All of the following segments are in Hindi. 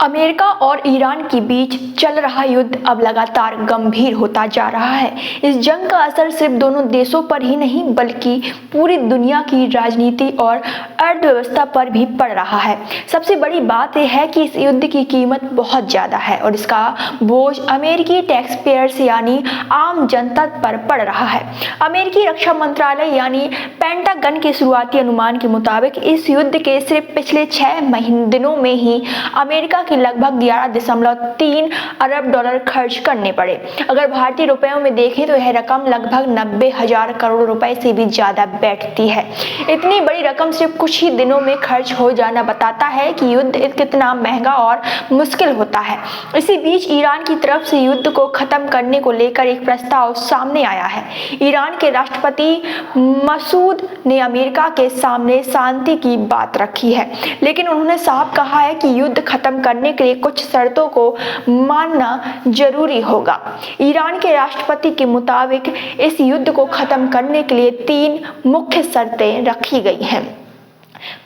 अमेरिका और ईरान के बीच चल रहा युद्ध अब लगातार गंभीर होता जा रहा है। इस जंग का असर सिर्फ दोनों देशों पर ही नहीं बल्कि पूरी दुनिया की राजनीति और अर्थव्यवस्था पर भी पड़ रहा है। सबसे बड़ी बात यह है कि इस युद्ध की कीमत बहुत ज़्यादा है और इसका बोझ अमेरिकी टैक्स पेयर्स यानी आम जनता पर पड़ रहा है। अमेरिकी रक्षा मंत्रालय यानी पेंटागन के शुरुआती अनुमान के मुताबिक इस युद्ध के सिर्फ पिछले 6 दिनों में ही अमेरिका के लगभग 11.3 अरब डॉलर खर्च करने पड़े। अगर भारतीय रुपयों में देखें तो यह रकम लगभग 90,000 करोड़ रुपए से भी ज्यादा बैठती है। इतनी बड़ी रकम सिर्फ कुछ ही दिनों में खर्च हो जाना बताता है कि युद्ध कितना महंगा और मुश्किल होता है। इसी बीच ईरान की तरफ से युद्ध को खत्म करने को लेकर एक प्रस्ताव सामने आया है। ईरान के राष्ट्रपति मसूद ने अमेरिका के सामने शांति की बात रखी है, लेकिन उन्होंने साफ कहा है कि युद्ध खत्म करने के लिए कुछ शर्तों को मानना जरूरी होगा। ईरान के राष्ट्रपति के मुताबिक इस युद्ध को खत्म करने के लिए 3 मुख्य शर्तें रखी गई हैं।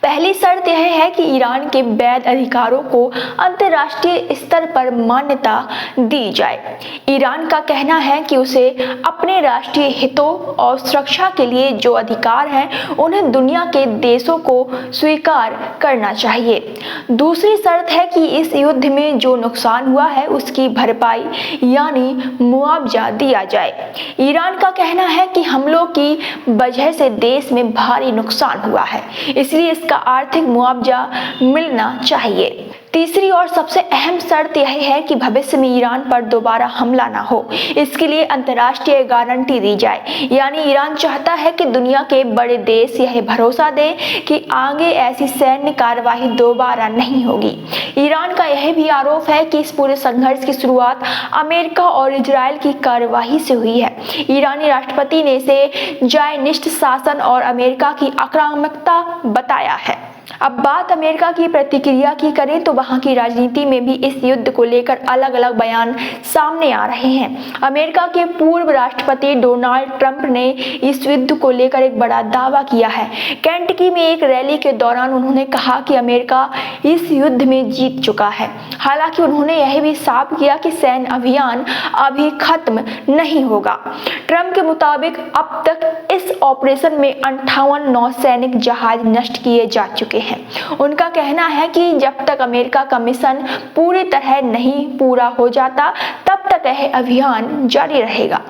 पहली शर्त यह है कि ईरान के वैध अधिकारों को अंतर्राष्ट्रीय स्तर पर मान्यता दी जाए। ईरान का कहना है कि उसे अपने राष्ट्रीय हितों और सुरक्षा के लिए जो अधिकार हैं उन्हें दुनिया के देशों को स्वीकार करना चाहिए। दूसरी शर्त है कि इस युद्ध में जो नुकसान हुआ है उसकी भरपाई यानी मुआवजा दिया जाए। ईरान का कहना है कि हमलों की वजह से देश में भारी नुकसान हुआ है, इसलिए इसका आर्थिक मुआवजा मिलना चाहिए। तीसरी और सबसे अहम शर्त यह है कि भविष्य में ईरान पर दोबारा हमला ना हो, इसके लिए अंतर्राष्ट्रीय गारंटी दी जाए। यानी ईरान चाहता है कि दुनिया के बड़े देश यह भरोसा दे कि आगे ऐसी सैन्य कार्रवाई दोबारा नहीं होगी। ईरान का यह भी आरोप है कि इस पूरे संघर्ष की शुरुआत अमेरिका और इजराइल की कार्यवाही से हुई है। ईरानी राष्ट्रपति ने इसे ज़ायनिस्ट शासन और अमेरिका की आक्रामकता बताया है। अब बात अमेरिका की प्रतिक्रिया की करें तो वहां की राजनीति में भी इस युद्ध को लेकर अलग अलग बयान सामने आ रहे हैं। अमेरिका के पूर्व राष्ट्रपति डोनाल्ड ट्रंप ने इस युद्ध को लेकर एक बड़ा दावा किया है। केंटकी में एक रैली के दौरान उन्होंने कहा कि अमेरिका इस युद्ध में जीत चुका है। हालांकि उन्होंने यह भी साफ किया कि सैन्य अभियान अभी खत्म नहीं होगा। ट्रंप के मुताबिक अब तक इस ऑपरेशन में 58 नौसैनिक जहाज नष्ट किए जा चुके हैं। उनका कहना है कि जब तक अमेरिका का मिशन पूरी तरह नहीं पूरा हो जाता तब तक यह अभियान जारी रहेगा।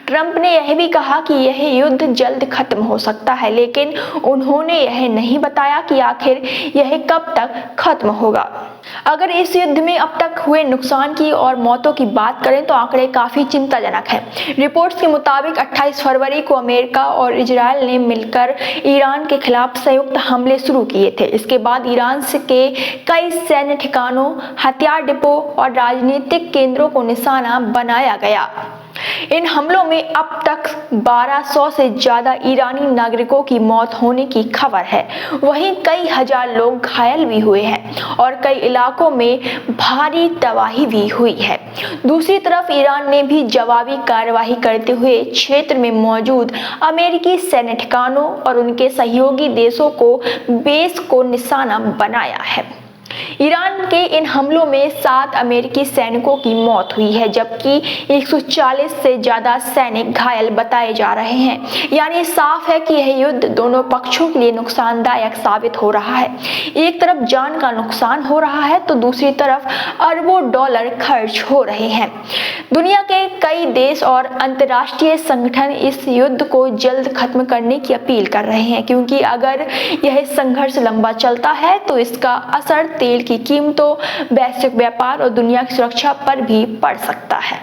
ट्रंप ने यह भी कहा कि यह युद्ध जल्द खत्म हो सकता है, लेकिन उन्होंने यह नहीं बताया कि आखिर यह कब तक खत्म होगा। अगर इस युद्ध में अब तक हुए नुकसान की और मौतों की बात करें तो आंकड़े काफी चिंताजनक हैं। रिपोर्ट्स के मुताबिक 28 फरवरी को अमेरिका और इजराइल ने मिलकर ईरान के खिलाफ संयुक्त हमले शुरू किए थे। इसके बाद ईरान के कई सैन्य ठिकानों, हथियार डिपो और राजनीतिक केंद्रों को निशाना बनाया गया। इन हमलों में अब तक 1200 से ज्यादा ईरानी नागरिकों की मौत होने की खबर है। वहीं कई हजार लोग घायल भी हुए हैं और कई इलाकों में भारी तबाही भी हुई है। दूसरी तरफ ईरान ने भी जवाबी कार्रवाई करते हुए क्षेत्र में मौजूद अमेरिकी सैन्य ठिकानों और उनके सहयोगी देशों को बेस को निशाना बनाया है। ईरान के इन हमलों में 7 अमेरिकी सैनिकों की मौत हुई है, जबकि 140 से ज्यादा सैनिक घायल बताए जा रहे हैं। यानी साफ है कि यह युद्ध दोनों पक्षों के लिए नुकसानदायक साबित हो रहा है। एक तरफ जान का नुकसान हो रहा है तो दूसरी तरफ अरबों डॉलर खर्च हो रहे हैं। दुनिया के कई देश और अंतर्राष्ट्रीय संगठन इस युद्ध को जल्द खत्म करने की अपील कर रहे हैं, क्योंकि अगर यह संघर्ष लंबा चलता है तो इसका असर तेल की कीमतों, वैश्विक व्यापार और दुनिया की सुरक्षा पर भी पड़ सकता है।